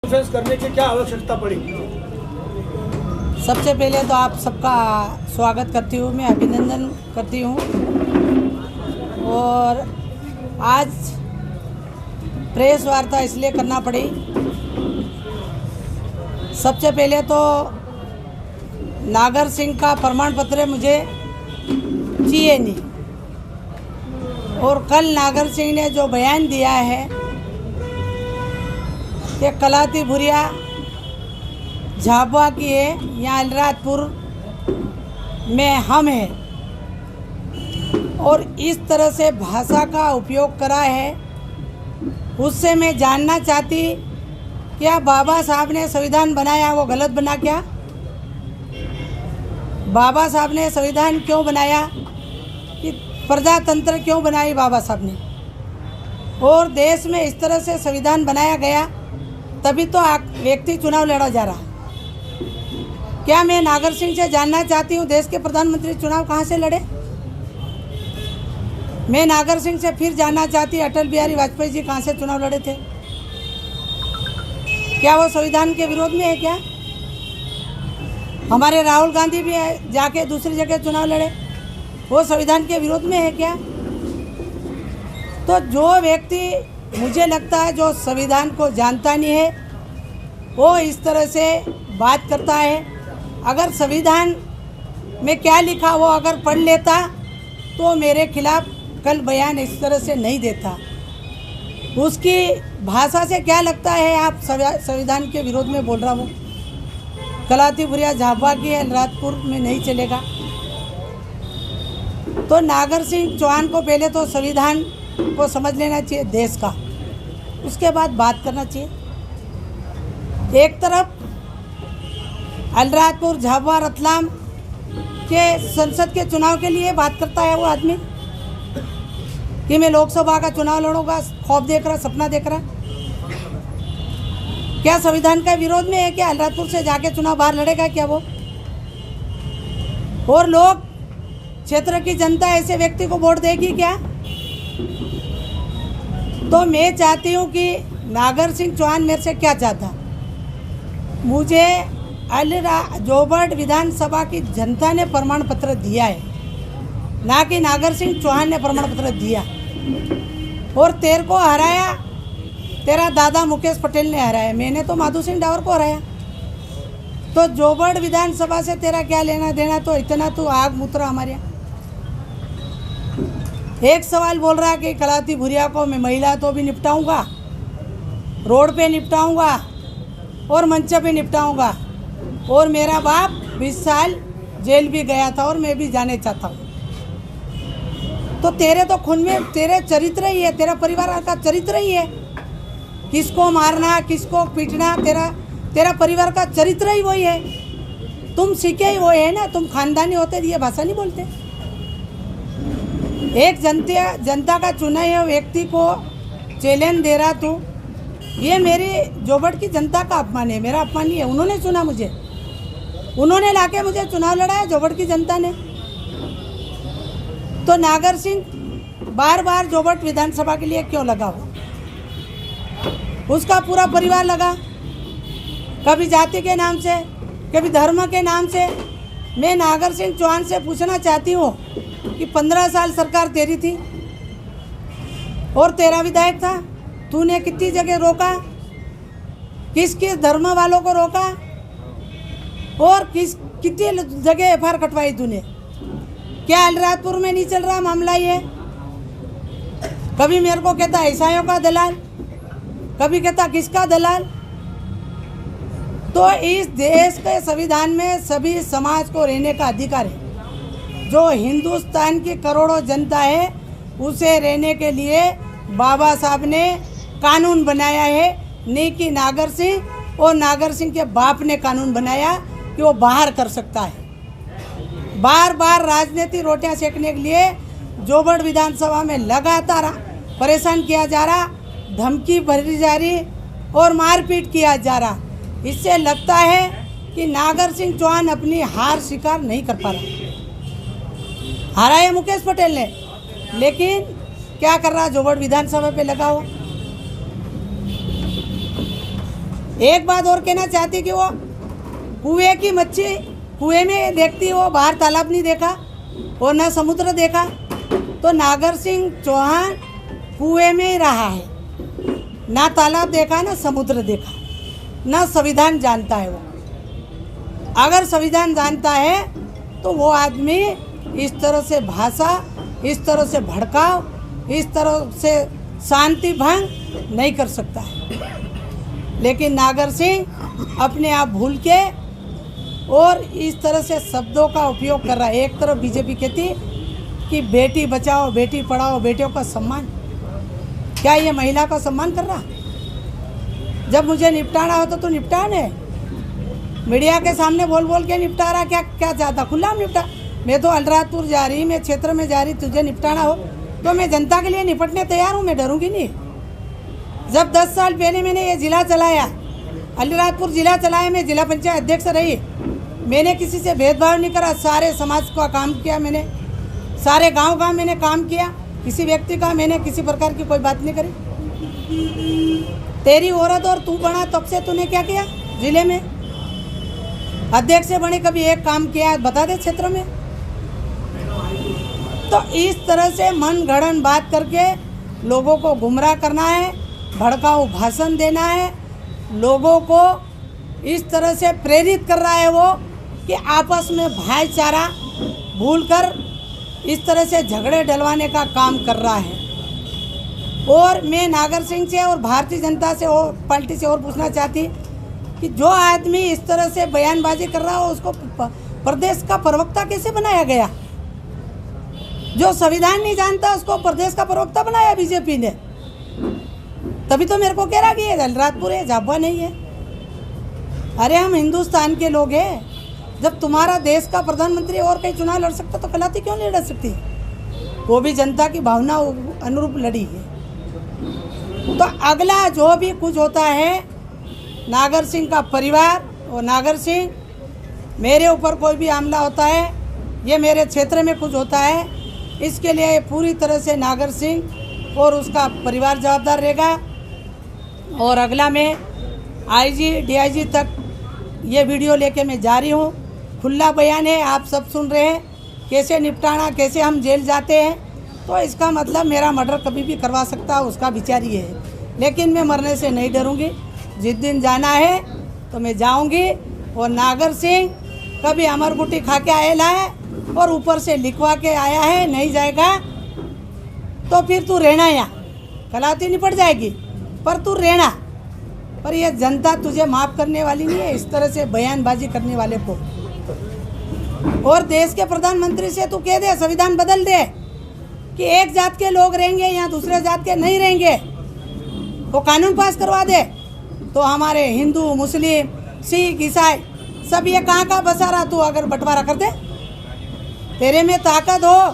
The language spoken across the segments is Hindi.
कॉन्फ्रेंस करने की क्या आवश्यकता पड़ी? सबसे पहले तो आप सबका स्वागत करती हूँ, मैं अभिनंदन करती हूँ। और आज प्रेस वार्ता इसलिए करना पड़ी, सबसे पहले तो नागर सिंह का प्रमाण पत्र मुझे चाहिए नहीं, और कल नागर सिंह ने जो बयान दिया है कि कलाती भुरिया झाबुआ की है, यहाँ अलीराजपुर में हम हैं, और इस तरह से भाषा का उपयोग करा है, उससे मैं जानना चाहती क्या बाबा साहब ने संविधान बनाया वो गलत बना क्या? बाबा साहब ने संविधान क्यों बनाया, कि प्रजातंत्र क्यों बनाई बाबा साहब ने, और देश में इस तरह से संविधान बनाया गया तभी तो व्यक्ति चुनाव लड़ा जा रहा है। क्या मैं नागर सिंह से जानना चाहती हूँ देश के प्रधानमंत्री चुनाव कहाँ से लड़े? मैं नागर सिंह से फिर जानना चाहती अटल बिहारी वाजपेयी जी कहाँ से चुनाव लड़े थे? क्या वो संविधान के विरोध में है क्या? हमारे राहुल गांधी भी जाके दूसरी जगह चुनाव लड़े, वो संविधान के विरोध में है क्या? तो जो व्यक्ति, मुझे लगता है जो संविधान को जानता नहीं है वो इस तरह से बात करता है। अगर संविधान में क्या लिखा वो अगर पढ़ लेता तो मेरे खिलाफ कल बयान इस तरह से नहीं देता। उसकी भाषा से क्या लगता है आप संविधान के विरोध में बोल रहा हूँ? कलाती भुरिया झाबुआ की है, अलीराजपुर में नहीं चलेगा। तो नागर सिंह चौहान को पहले तो संविधान को समझ लेना चाहिए देश का, उसके बाद बात करना चाहिए। एक तरफ अलीराजपुर, झाबुआ, रतलाम के संसद के चुनाव के लिए बात करता है वो आदमी कि मैं लोकसभा का चुनाव लड़ूंगा, ख्वाब देख रहा, सपना देख रहा। क्या संविधान का विरोध में है क्या? अलीराजपुर से जाके चुनाव बाहर लड़ेगा क्या वो? और लोग, क्षेत्र की जनता ऐसे व्यक्ति को वोट देगी क्या? तो मैं चाहती हूँ कि नागर सिंह चौहान मेरे से क्या चाहता, मुझे जोबड़ विधानसभा की जनता ने प्रमाण पत्र दिया है, ना कि नागर सिंह चौहान ने प्रमाण पत्र दिया। और तेरे को हराया तेरा दादा मुकेश पटेल ने हराया, मैंने तो माधु सिंह डावर को हराया। तो जोबड़ विधानसभा से तेरा क्या लेना देना? तो इतना तू आग मुतरा हमारे यहाँ। एक सवाल बोल रहा है कि कलाती भुरिया को मैं महिला तो भी निपटाऊंगा, रोड पे निपटाऊंगा और मंच पे निपटाऊंगा, और मेरा बाप 20 साल जेल भी गया था और मैं भी जाने चाहता हूँ। तो तेरे तो खून में तेरे चरित्र ही है, तेरा परिवार का चरित्र ही है, किसको मारना, किसको पीटना, तेरा परिवार का चरित्र ही वही है। तुम सीखे ही वो है ना, तुम खानदानी होते ये भाषा नहीं बोलते। एक जनता का चुना हुआ व्यक्ति को चैलेंज दे रहा तू, ये मेरी जोबड़ की जनता का अपमान है, मेरा अपमान नहीं है। उन्होंने चुना मुझे, उन्होंने लाके मुझे चुनाव लड़ाया, जोबड़ की जनता ने। तो नागर सिंह बार बार जोबड़ विधानसभा के लिए क्यों लगा हो? उसका पूरा परिवार लगा, कभी जाति के नाम से, कभी धर्म के नाम से। मैं नागर सिंह चौहान से पूछना चाहती हूँ कि 15 साल सरकार तेरी थी और तेरा विधायक था, तूने कितनी जगह रोका, किस किस धर्म वालों को रोका, और कितनी जगह एफआईआर कटवाई तूने? क्या अलीराजपुर में नहीं चल रहा मामला ये? कभी मेरे को कहता ईसाइयों का दलाल, कभी कहता किसका दलाल। तो इस देश के संविधान में सभी समाज को रहने का अधिकार है। जो हिंदुस्तान की करोड़ों जनता है उसे रहने के लिए बाबा साहब ने कानून बनाया है, नहीं कि नागर सिंह और नागर सिंह के बाप ने कानून बनाया कि वो बाहर कर सकता है। बार बार राजनीति रोटियां सेकने के लिए जोबड़ विधानसभा में लगातार परेशान किया जा रहा, धमकी भरी जा रही और मारपीट किया जा रहा। इससे लगता है कि नागर सिंह चौहान अपनी हार स्वीकार नहीं कर पा रहा। हारा है मुकेश पटेल ने, लेकिन क्या कर रहा? जोबड़ विधानसभा पे लगा हुआ। एक बात और कहना चाहती कि वो कुएं की मच्छी कुएं में देखती, वो बाहर तालाब नहीं देखा और ना समुद्र देखा। तो नागर सिंह चौहान कुएं में ही रहा है, ना तालाब देखा ना समुद्र देखा, ना संविधान जानता है वो। अगर संविधान जानता है तो वो आदमी इस तरह से भाषा, इस तरह से भड़काव, इस तरह से शांति भंग नहीं कर सकता है। लेकिन नागर सिंह अपने आप भूल के और इस तरह से शब्दों का उपयोग कर रहा है। एक तरफ बीजेपी कहती कि बेटी बचाओ, बेटी पढ़ाओ, बेटियों का सम्मान। क्या ये महिला का सम्मान कर रहा? जब मुझे निपटाना हो तो निपटा ने। मीडिया के सामने बोल बोल के निपटा रहा, क्या क्या चाहता? खुला निपटा। मैं तो अलराजपुर जा रही, मैं क्षेत्र में जा रही, तुझे निपटाना हो तो मैं जनता के लिए निपटने तैयार हूँ, मैं डरूंगी नहीं। जब 10 साल पहले मैंने ये जिला चलाया, अलीराजपुर जिला चलाया, मैं जिला पंचायत अध्यक्ष रही, मैंने किसी से भेदभाव नहीं करा, सारे समाज का काम किया मैंने, सारे गांव गांव मैंने काम किया, किसी व्यक्ति का मैंने किसी प्रकार की कोई बात नहीं करी। तेरी औरत और तू बना तब से तूने क्या किया? जिले में अध्यक्ष से बने कभी एक काम किया बता दे क्षेत्र में? तो इस तरह से मन गढ़ंत बात करके लोगों को गुमराह करना है, भड़काऊ भाषण देना है, लोगों को इस तरह से प्रेरित कर रहा है वो कि आपस में भाईचारा भूलकर इस तरह से झगड़े डलवाने का काम कर रहा है। और मैं नागर सिंह से और भारतीय जनता से और पार्टी से और पूछना चाहती कि जो आदमी इस तरह से बयानबाजी कर रहा हो उसको प्रदेश का प्रवक्ता कैसे बनाया गया? जो संविधान नहीं जानता उसको प्रदेश का प्रवक्ता बनाया बीजेपी ने। तभी तो मेरे को कह रहा कि ये अलराजपुर है, झाबुआ नहीं है। अरे हम हिंदुस्तान के लोग हैं। जब तुम्हारा देश का प्रधानमंत्री और कहीं चुनाव लड़ सकता तो कलाती क्यों नहीं लड़ सकती? वो भी जनता की भावना अनुरूप लड़ी है। तो अगला जो भी कुछ होता है, नागर सिंह का परिवार और नागर सिंह, मेरे ऊपर कोई भी हमला होता है, ये मेरे क्षेत्र में कुछ होता है, इसके लिए पूरी तरह से नागर सिंह और उसका परिवार जवाबदार रहेगा। और अगला मैं आईजी डीआईजी तक ये वीडियो लेके मैं जा रही हूँ। खुला बयान है, आप सब सुन रहे हैं कैसे निपटाना, कैसे हम जेल जाते हैं। तो इसका मतलब मेरा मर्डर कभी भी करवा सकता है, उसका विचार ये है। लेकिन मैं मरने से नहीं डरूंगी। जिस दिन जाना है तो मैं जाऊंगी। और नागर सिंह कभी अमर गुटी खा के आएला है और ऊपर से लिखवा के आया है, नहीं जाएगा तो फिर तू रहना, यहाँ कलाती निपट जाएगी पर तू रहना। पर यह जनता तुझे माफ़ करने वाली नहीं है, इस तरह से बयानबाजी करने वाले को। और देश के प्रधानमंत्री से तू कह दे, संविधान बदल दे कि एक जात के लोग रहेंगे यहाँ, दूसरे जात के नहीं रहेंगे। वो कानून पास करवा दे तो हमारे हिंदू, मुस्लिम, सिख, ईसाई सब ये कहाँ बसा रहा, तू अगर बंटवारा कर दे, तेरे में ताकत हो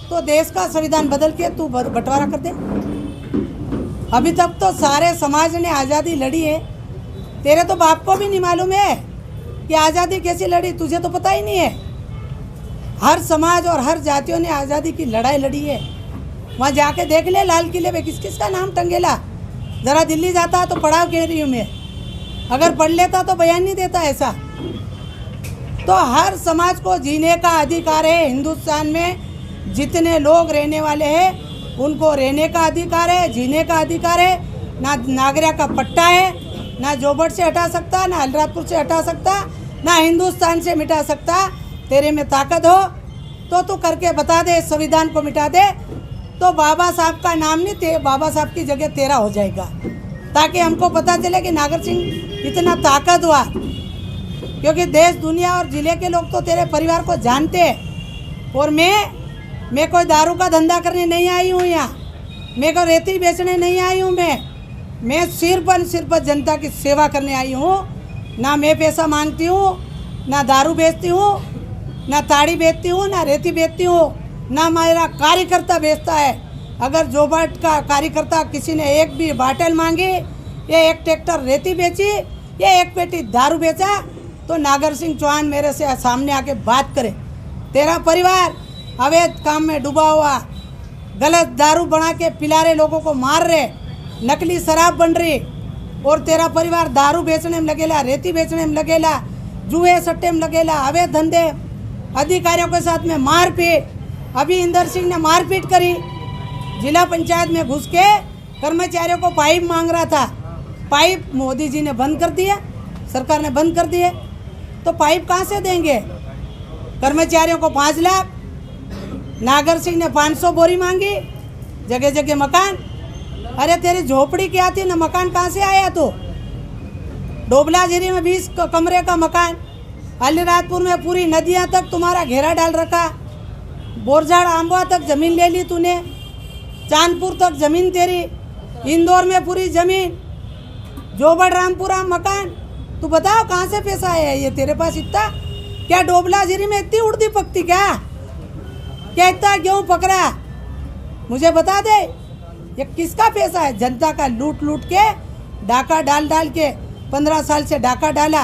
तो देश का संविधान बदल के तू बंटवारा कर दे। अभी तक तो सारे समाज ने आज़ादी लड़ी है, तेरे तो बाप को भी नहीं मालूम है कि आज़ादी कैसी लड़ी, तुझे तो पता ही नहीं है। हर समाज और हर जातियों ने आज़ादी की लड़ाई लड़ी है। वहाँ जाके देख ले लाल किले पे किस किस का नाम टंगेला। ज़रा दिल्ली जाता तो पढ़ाव कह रही हूँ मैं, अगर पढ़ लेता तो बयान नहीं देता ऐसा। तो हर समाज को जीने का अधिकार है। हिंदुस्तान में जितने लोग रहने वाले हैं उनको रहने का अधिकार है, जीने का अधिकार है। ना नागरिक का पट्टा है, ना जोबट से हटा सकता, ना अलराजपुर से हटा सकता, ना हिंदुस्तान से मिटा सकता। तेरे में ताकत हो तो तू करके बता दे, संविधान को मिटा दे तो बाबा साहब का नाम नहीं, बाबा साहब की जगह तेरा हो जाएगा, ताकि हमको पता चले कि नागर सिंह इतना ताकत हुआ। क्योंकि देश दुनिया और ज़िले के लोग तो तेरे परिवार को जानते हैं। और मैं कोई दारू का धंधा करने नहीं आई हूँ यहाँ, मैं कोई रेती बेचने नहीं आई हूँ। मैं सिर्फ जनता की सेवा करने आई हूँ। ना मैं पैसा मांगती हूँ, ना दारू बेचती हूँ, ना ताड़ी बेचती हूँ, ना रेती बेचती हूँ, ना मेरा कार्यकर्ता बेचता है। अगर जोबाट का कार्यकर्ता किसी ने एक भी बाटल मांगी या एक ट्रैक्टर रेती बेची या एक पेटी दारू बेचा तो नागर सिंह चौहान मेरे से सामने आके बात करे। तेरा परिवार अवैध काम में डूबा हुआ, गलत दारू बना के पिला रहे, लोगों को मार रहे, नकली शराब बन रही, और तेरा परिवार दारू बेचने में लगेला, रेती बेचने में लगेला, जुए सट्टे में लगेला, अवैध धंधे, अधिकारियों के साथ में मारपीट। अभी इंदर सिंह ने मारपीट करी, जिला पंचायत में घुस के कर्मचारियों को पाइप मांग रहा था। पाइप मोदी जी ने बंद कर दिया, सरकार ने बंद कर दिए, तो पाइप कहाँ से देंगे? कर्मचारियों को 5 लाख, नागर सिंह ने 500 बोरी मांगी, जगह जगह मकान। अरे तेरी झोपड़ी क्या थी ना, मकान कहाँ से आया? तो डोबलाजिरी में 20 कमरे का मकान, अलीराजपुर में पूरी नदियाँ तक तुम्हारा घेरा डाल रखा, बोरझाड़ आंबा तक जमीन ले ली तूने, चांदपुर तक जमीन तेरी, इंदौर में पूरी जमीन, जोबड़ रामपुरा मकान। तू बताओ कहाँ से पैसा आया ये तेरे पास इतना? क्या डोबलाजिरी में इतनी उड़दी पकती क्या इतना गेहूँ पकड़ा? मुझे बता दे ये किसका पैसा है? जनता का लूट लूट के, डाका डाल डाल के 15 साल से डाका डाला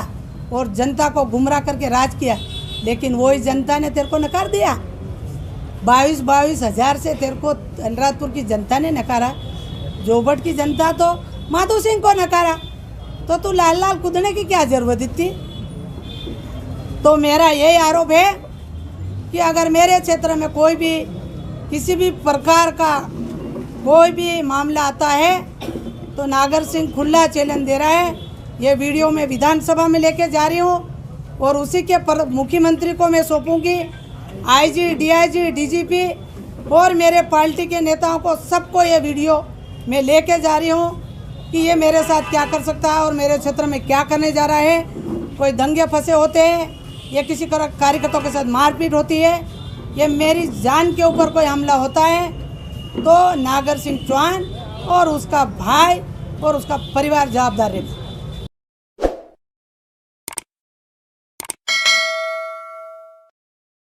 और जनता को गुमराह करके राज किया, लेकिन वही जनता ने तेरे को नकार दिया। 22 हज़ार से तेरे को अलीराजपुर की जनता ने नकारा, जोबट की जनता तो माधो सिंह को नकारा, तो तू लाल लाल कूदने की क्या जरूरत थी? तो मेरा यही आरोप है कि अगर मेरे क्षेत्र में कोई भी किसी भी प्रकार का कोई भी मामला आता है तो नागर सिंह खुला चैलेंज दे रहा है। ये वीडियो मैं विधानसभा में लेके जा रही हूँ और उसी के मुख्यमंत्री को मैं सौंपूंगी, आईजी, डीआईजी, डीजीपी और मेरे पार्टी के नेताओं को, सबको ये वीडियो मैं लेके जा रही हूँ कि ये मेरे साथ क्या कर सकता है और मेरे क्षेत्र में क्या करने जा रहा है। कोई दंगे फंसे होते हैं या किसी कार्यकर्ताओं के साथ मारपीट होती है, ये मेरी जान के ऊपर कोई हमला होता है तो नागर सिंह चौहान और उसका भाई और उसका परिवार जवाबदार रहेगा।